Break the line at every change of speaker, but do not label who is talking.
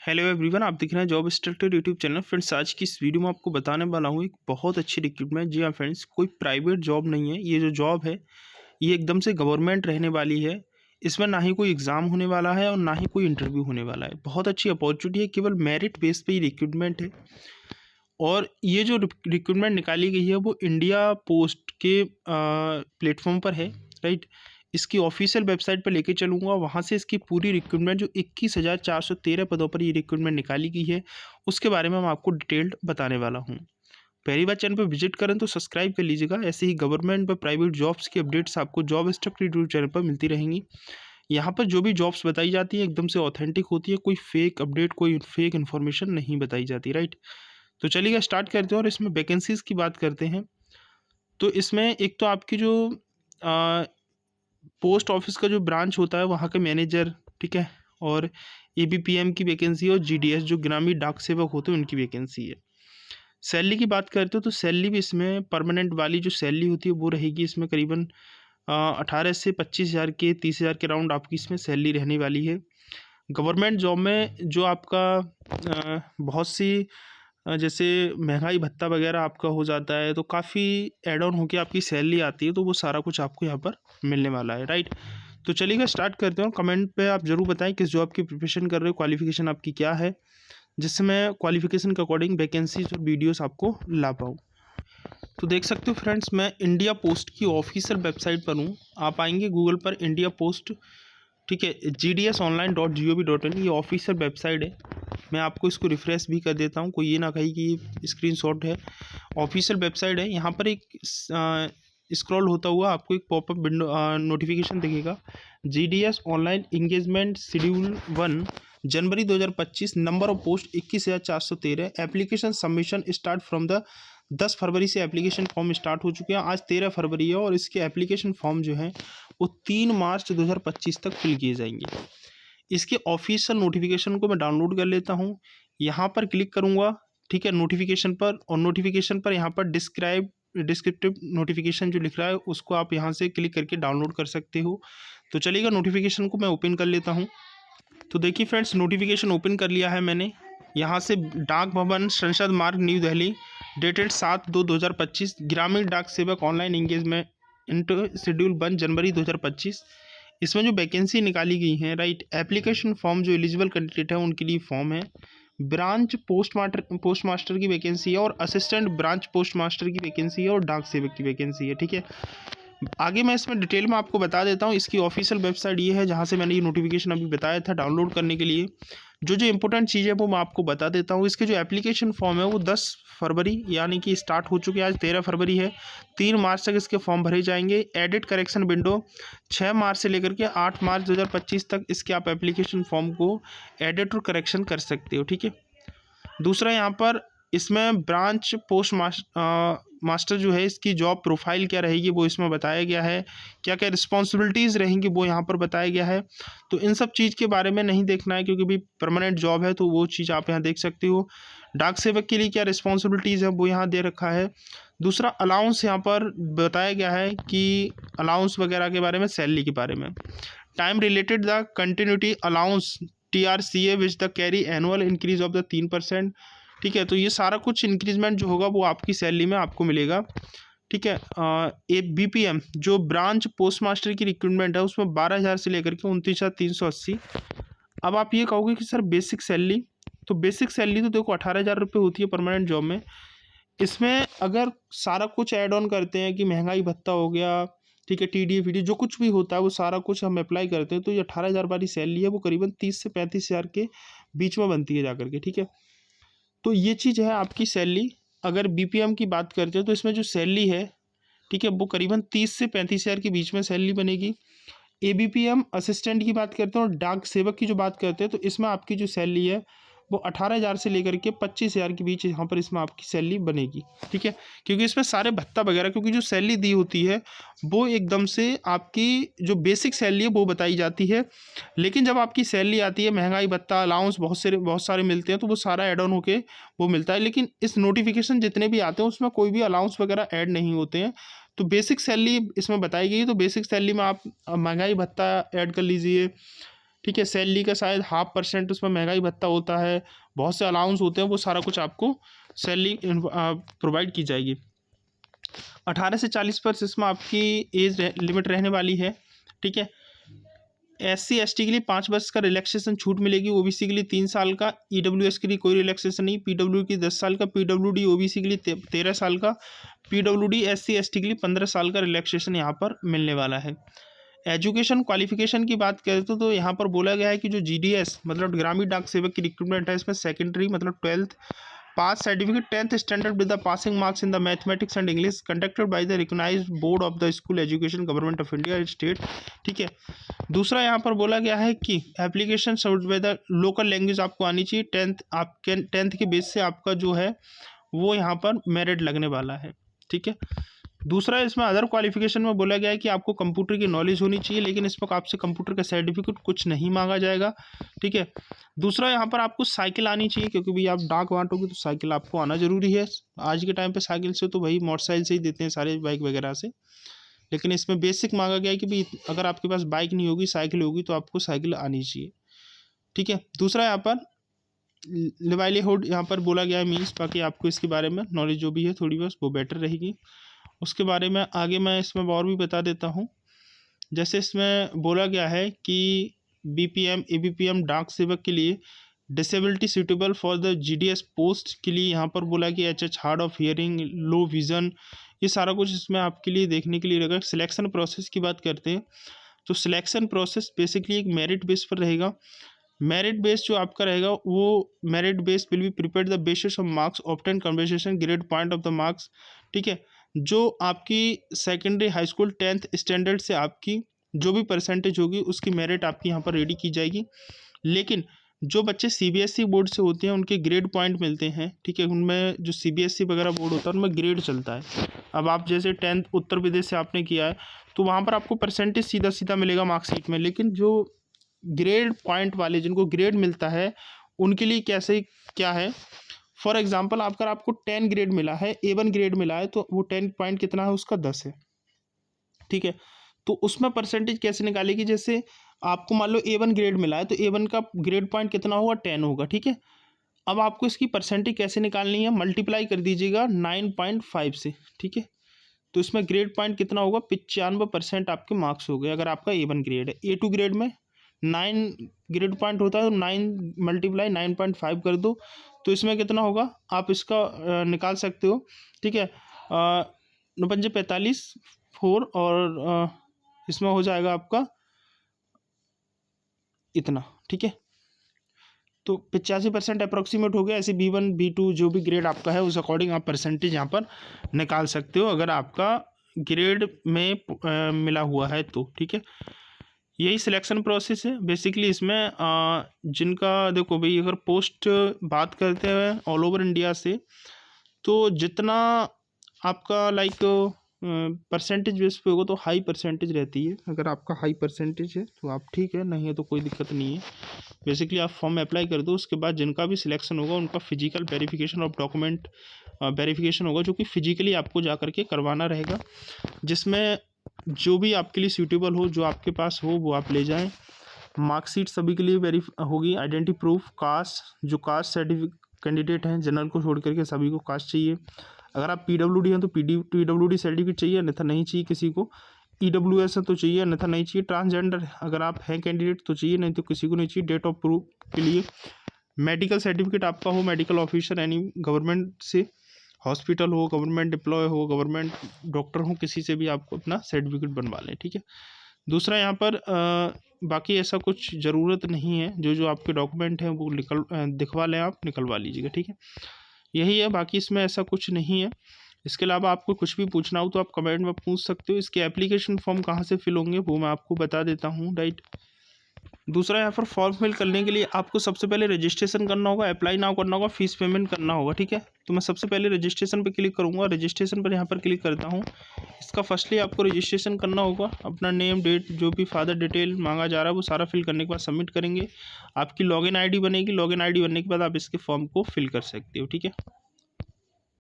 Hello everyone, आप देख रहे हैं job instructor YouTube channel. Friends, आज की इस वीडियो में आपको बताने वाला हूँ एक बहुत अच्छी रिक्रूटमेंट। जी हाँ फ्रेंड्स, कोई प्राइवेट जॉब नहीं है। ये जो जॉब है ये एकदम से गवर्नमेंट रहने वाली है। इसमें ना ही कोई एग्ज़ाम होने वाला है और ना ही कोई इंटरव्यू होने वाला है। बहुत अच्छी अपॉर्चुनिटी है, केवल मेरिट बेस पे ही रिक्रूटमेंट है। और ये जो रिक्रूटमेंट निकाली गई है वो इंडिया पोस्ट के प्लेटफॉर्म पर है, राइट। इसकी ऑफिशियल वेबसाइट पर लेके चलूँगा, वहाँ से इसकी पूरी रिक्रूटमेंट जो 21,413 पदों पर ये रिक्रूटमेंट निकाली गई है उसके बारे में मैं आपको डिटेल्ड बताने वाला हूँ। पहली बार चैनल पर विजिट करें तो सब्सक्राइब कर लीजिएगा। ऐसे ही गवर्नमेंट व प्राइवेट जॉब्स की अपडेट्स आपको जॉब इंस्ट्रक्टर यूट्यूब चैनल पर मिलती रहेंगी। यहाँ पर जो भी जॉब्स बताई जाती है एकदम से ऑथेंटिक होती है, कोई फेक अपडेट, कोई फेक इन्फॉर्मेशन नहीं बताई जाती, राइट। तो चलिए स्टार्ट करते हैं और इसमें वैकेंसीज़ की बात करते हैं। तो इसमें एक तो आपकी जो पोस्ट ऑफिस का जो ब्रांच होता है वहाँ के मैनेजर, ठीक है, और एबीपीएम की वैकेंसी और जीडीएस जो ग्रामीण डाक सेवक होते हैं उनकी वैकेंसी है। सैलरी की बात करते हो तो सैलरी भी इसमें परमानेंट वाली जो सैलरी होती है वो रहेगी इसमें करीबन 18 से 25,000 के 30,000 के राउंड आपकी इसमें सैलरी रहने वाली है। गवर्नमेंट जॉब में जो आपका बहुत सी जैसे महंगाई भत्ता वगैरह आपका हो जाता है तो काफ़ी एड ऑन होके आपकी सैलरी आती है, तो वो सारा कुछ आपको यहाँ पर मिलने वाला है, राइट। तो चलिएगा स्टार्ट करते हैं। कमेंट पे आप ज़रूर बताएं किस जॉब की प्रिपरेशन कर रहे हो, क्वालिफिकेशन आपकी क्या है, जिससे मैं क्वालिफिकेशन के अकॉर्डिंग वैकेंसीज और वीडियोस आपको ला पाऊँ। तो देख सकते हो फ्रेंड्स, मैं इंडिया पोस्ट की ऑफिशियल वेबसाइट पर हूँ। आप आएंगे गूगल पर इंडिया पोस्ट, ठीक है, gdsonline.gov.in ये ऑफिशियल वेबसाइट है। मैं आपको इसको रिफ्रेश भी कर देता हूँ, कोई ये ना कही कि स्क्रीनशॉट है। ऑफिशियल वेबसाइट है। यहाँ पर एक स्क्रॉल होता हुआ आपको एक पॉपअप विंडो नोटिफिकेशन दिखेगा। GDS online engagement schedule 1 January 2025, number of post 21,413, application submission start from the 10 फरवरी से एप्लीकेशन फॉर्म स्टार्ट हो चुके हैं। आज 13 फरवरी है और इसके एप्लीकेशन फॉर्म जो है वो 3 मार्च 2025 तक फिल किए जाएंगे। इसके ऑफिशियल नोटिफिकेशन को मैं डाउनलोड कर लेता हूँ। यहाँ पर क्लिक करूँगा, ठीक है, नोटिफिकेशन पर, और नोटिफिकेशन पर यहाँ पर डिस्क्रिप्टिव नोटिफिकेशन जो लिख रहा है उसको आप यहाँ से क्लिक करके डाउनलोड कर सकते हो। तो चलिएगा नोटिफिकेशन को मैं ओपन कर लेता हूँ। तो देखिए फ्रेंड्स, नोटिफिकेशन ओपन कर लिया है मैंने। यहाँ से डाक भवन, संसद मार्ग, न्यू दिल्ली, डेटेड 7/2/2025, ग्रामीण डाक सेवक ऑनलाइन इंगेजमेंट इंटू शेड्यूल 1 जनवरी 2025। इसमें जो वैकेंसी निकाली गई है, राइट, एप्लीकेशन फॉर्म जो एलिजिबल कैंडिडेट है उनके लिए फॉर्म है। ब्रांच पोस्ट मास्टर की वैकेंसी है और असिस्टेंट ब्रांच पोस्ट मास्टर की वैकेंसी है और डाक सेवक की वैकेंसी है, ठीक है। आगे मैं इसमें डिटेल में आपको बता देता हूँ। इसकी ऑफिशियल वेबसाइट ये है जहाँ से मैंने ये नोटिफिकेशन अभी बताया था डाउनलोड करने के लिए। जो जो इंपॉर्टेंट चीज़ है वो मैं आपको बता देता हूँ। इसके जो एप्लीकेशन फॉर्म है वो 10 फरवरी यानी कि स्टार्ट हो चुके हैं। आज 13 फरवरी है। 3 मार्च तक इसके फॉर्म भरे जाएंगे। एडिट करेक्शन विंडो 6 मार्च से लेकर के 8 मार्च 2025 तक इसके आप एप्लीकेशन फॉर्म को एडिट और करेक्शन कर सकते हो, ठीक है। दूसरा यहाँ पर इसमें ब्रांच पोस्ट मास्टर जो है इसकी जॉब प्रोफाइल क्या रहेगी वो इसमें बताया गया है। क्या क्या रिस्पॉन्सिबिलिटीज़ रहेंगी वो यहाँ पर बताया गया है। तो इन सब चीज़ के बारे में नहीं देखना है क्योंकि भी परमानेंट जॉब है, तो वो चीज़ आप यहाँ देख सकते हो। डाक सेवक के लिए क्या रिस्पॉन्सिबिलिटीज़ है वो यहाँ दे रखा है। दूसरा अलाउंस यहाँ पर बताया गया है कि अलाउंस वगैरह के बारे में, सैलरी के बारे में। Time related the continuity allowance TRCA which the carry annual increase of the 3%, ठीक है। तो ये सारा कुछ इंक्रीजमेंट जो होगा वो आपकी सैलरी में आपको मिलेगा, ठीक है। BPM जो ब्रांच पोस्ट मास्टर की रिक्रूटमेंट है उसमें 12,000 से लेकर के 29,380। अब आप ये कहोगे कि सर बेसिक सैलरी, तो बेसिक सैलरी तो देखो 18,000 रुपये होती है परमानेंट जॉब में। इसमें अगर सारा कुछ ऐड ऑन करते हैं कि महंगाई भत्ता हो गया, ठीक है, TDA जो कुछ भी होता है वो सारा कुछ हम अप्लाई करते हैं, तो ये 18,000 वाली सैलरी है वो करीबन 30 से 35,000 के बीच में बनती है जाकर के, ठीक है। तो ये चीज़ है आपकी सैलरी। अगर BPM की बात करते हैं तो इसमें जो सैलरी है, ठीक है, वो करीबन 30 से 35,000 के बीच में सैलरी बनेगी। ABPM असिस्टेंट की बात करते हैं और डाक सेवक की जो बात करते हैं तो इसमें आपकी जो सैलरी है वो 18,000 से लेकर के 25,000 के बीच यहाँ पर इसमें आपकी सैलरी बनेगी, ठीक है। क्योंकि इसमें सारे भत्ता वगैरह, क्योंकि जो सैलरी दी होती है वो एकदम से आपकी जो बेसिक सैलरी है वो बताई जाती है, लेकिन जब आपकी सैलरी आती है महंगाई भत्ता अलाउंस बहुत सारे मिलते हैं तो वो सारा एड ऑन होके वो मिलता है। लेकिन इस नोटिफिकेशन जितने भी आते हैं उसमें कोई भी अलाउंस वगैरह ऐड नहीं होते हैं। तो बेसिक सैलरी इसमें बताई गई है, तो बेसिक सैलरी में आप महंगाई भत्ता ऐड कर लीजिए, ठीक है। सैलरी का शायद 0.5% उसमें महंगाई भत्ता होता है, बहुत से अलाउंस होते हैं, वो सारा कुछ आपको सैलरी प्रोवाइड की जाएगी। 18 से 40 वर्ष इसमें आपकी एज लिमिट रहने वाली है, ठीक है। SC ST के लिए 5 वर्ष का रिलैक्सेशन छूट मिलेगी, OBC के लिए 3 साल का, EWS के लिए कोई रिलैक्सेशन नहीं, PWD की 10 साल का, PWD OBC के लिए 13 साल का, PWD SC ST के लिए 15 साल का रिलैक्सेशन यहाँ पर मिलने वाला है। एजुकेशन क्वालिफिकेशन की बात करें तो यहाँ पर बोला गया है कि जो GDS मतलब ग्रामीण डाक सेवक की रिक्रूटमेंट है, इसमें सेकेंडरी मतलब 12th pass certificate 10th standard with the passing marks in the mathematics and English conducted by the recognised board of the school education government of India state, ठीक है। दूसरा यहाँ पर बोला गया है कि application serve by the local language आपको आनी चाहिए। 10th के बेस से आपका जो है वो यहाँ पर मेरिट लगने वाला है, ठीक है। दूसरा इसमें अदर क्वालिफिकेशन में बोला गया है कि आपको कंप्यूटर की नॉलेज होनी चाहिए, लेकिन इसमें आपसे कंप्यूटर का सर्टिफिकेट कुछ नहीं मांगा जाएगा, ठीक है। दूसरा यहाँ पर आपको साइकिल आनी चाहिए, क्योंकि भाई आप डाक बांटोगे तो साइकिल आपको आना जरूरी है। आज के टाइम पे साइकिल से तो भाई मोटरसाइकिल से ही देते हैं सारे बाइक वगैरह से, लेकिन इसमें बेसिक मांगा गया है कि भाई अगर आपके पास बाइक नहीं होगी साइकिल होगी तो आपको साइकिल आनी चाहिए, ठीक है। दूसरा यहाँ पर लिवलीहुड यहाँ पर बोला गया है मीन्स, बाकी आपको इसके बारे में नॉलेज जो भी है थोड़ी बस वो बेटर रहेगी। उसके बारे में आगे मैं इसमें और भी बता देता हूँ। जैसे इसमें बोला गया है कि BPM ABPM डाक सेवक के लिए disability suitable for the GDS post के लिए यहाँ पर बोला कि HH hard of hearing, low vision, ये सारा कुछ इसमें आपके लिए देखने के लिए रहेगा। सिलेक्शन प्रोसेस की बात करते हैं तो सिलेक्शन प्रोसेस बेसिकली एक मेरिट बेस पर रहेगा। मेरिट बेस जो आपका रहेगा वो merit base will be prepared the basis of marks obtain conversation grade point of the marks, ठीक है। जो आपकी secondary high school 10th standard से आपकी जो भी परसेंटेज होगी उसकी मेरिट आपकी यहाँ पर रेडी की जाएगी। लेकिन जो बच्चे CBSE बोर्ड से होते हैं उनके ग्रेड पॉइंट मिलते हैं, ठीक है। उनमें जो CBSE वगैरह बोर्ड होता है उनमें ग्रेड चलता है। अब आप जैसे 10th उत्तर प्रदेश से आपने किया है तो वहाँ पर आपको परसेंटेज सीधा सीधा मिलेगा मार्कशीट में, लेकिन जो ग्रेड पॉइंट वाले जिनको ग्रेड मिलता है उनके लिए कैसे क्या है। फॉर एग्जाम्पल अगर आपको 10 ग्रेड मिला है, A1 ग्रेड मिला है, तो वो 10 पॉइंट कितना है उसका 10 है, ठीक है। तो उसमें परसेंटेज कैसे निकालेगी, जैसे आपको मान लो A1 ग्रेड मिला है तो A1 का ग्रेड पॉइंट कितना होगा 10 होगा, ठीक है। अब आपको इसकी परसेंटेज कैसे निकालनी है, मल्टीप्लाई कर दीजिएगा 9.5 से, ठीक है। तो इसमें ग्रेड पॉइंट कितना होगा 95% आपके मार्क्स हो गए अगर आपका A1 ग्रेड है। A2 ग्रेड में 9 ग्रेड पॉइंट होता है तो 9 मल्टीप्लाई 9.5 कर दो, तो इसमें कितना होगा आप इसका निकाल सकते हो, ठीक है। 9 45 4 और इसमें हो जाएगा आपका इतना, ठीक है। तो 85% अप्रोक्सीमेट हो गया। ऐसे B1 B2 जो भी ग्रेड आपका है उस अकॉर्डिंग आप परसेंटेज यहाँ पर निकाल सकते हो अगर आपका ग्रेड में मिला हुआ है तो, ठीक है। यही सिलेक्शन प्रोसेस है बेसिकली। इसमें जिनका देखो भाई अगर पोस्ट बात करते हैं ऑल ओवर इंडिया से, तो जितना आपका लाइक परसेंटेज बेस पे होगा तो हाई परसेंटेज रहती है। अगर आपका हाई परसेंटेज है तो आप ठीक है, नहीं है तो कोई दिक्कत नहीं है। बेसिकली आप फॉर्म अप्लाई कर दो, उसके बाद जिनका भी सिलेक्शन होगा उनका physical verification of document verification होगा, जो कि फिजिकली आपको जा करके करवाना रहेगा, जिसमें जो भी आपके लिए सूटेबल हो, जो आपके पास हो वो आप ले जाएं। मार्कशीट सभी के लिए होगी। आइडेंटिटी प्रूफ, कास्ट, जो कास्ट सर्टिफिकेट कैंडिडेट हैं जनरल को छोड़ करके सभी को कास्ट चाहिए। अगर आप PWD हैं तो PWD सर्टिफिकेट चाहिए, अन्यथा नहीं चाहिए किसी को। EWS है तो चाहिए, अन्यथा नहीं चाहिए। ट्रांसजेंडर अगर आप हैं कैंडिडेट तो चाहिए, नहीं तो किसी को नहीं चाहिए। डेट ऑफ प्रूफ के लिए मेडिकल सर्टिफिकेट आपका हो, मेडिकल ऑफिसर यानी गवर्नमेंट से, हॉस्पिटल हो, गवर्नमेंट एम्प्लॉय हो, गवर्नमेंट डॉक्टर हो, किसी से भी आपको अपना सर्टिफिकेट बनवा लें, ठीक है। दूसरा यहाँ पर बाकी ऐसा कुछ ज़रूरत नहीं है, जो जो आपके डॉक्यूमेंट हैं वो दिखवा लें, आप निकलवा लीजिएगा, ठीक है। यही है, बाकी इसमें ऐसा कुछ नहीं है। इसके अलावा आपको कुछ भी पूछना हो तो आप कमेंट में पूछ सकते हो। इसके एप्लीकेशन फॉर्म कहाँ से फिल होंगे वो मैं आपको बता देता हूँ, राइट। दूसरा यहाँ पर फॉर्म फिल करने के लिए आपको सबसे पहले रजिस्ट्रेशन करना होगा, अप्लाई नाउ करना होगा, फीस पेमेंट करना होगा, ठीक है। तो मैं सबसे पहले रजिस्ट्रेशन पर क्लिक करूँगा। रजिस्ट्रेशन पर यहाँ पर क्लिक करता हूँ। इसका फर्स्टली आपको रजिस्ट्रेशन करना होगा। अपना नेम, डेट, जो भी फादर डिटेल मांगा जा रहा है वो सारा फिल करने के बाद सबमिट करेंगे। आपकी लॉगिन ID बनेगी। लॉगिन ID बनने के बाद आप इसके फॉर्म को फिल कर सकते हो, ठीक है।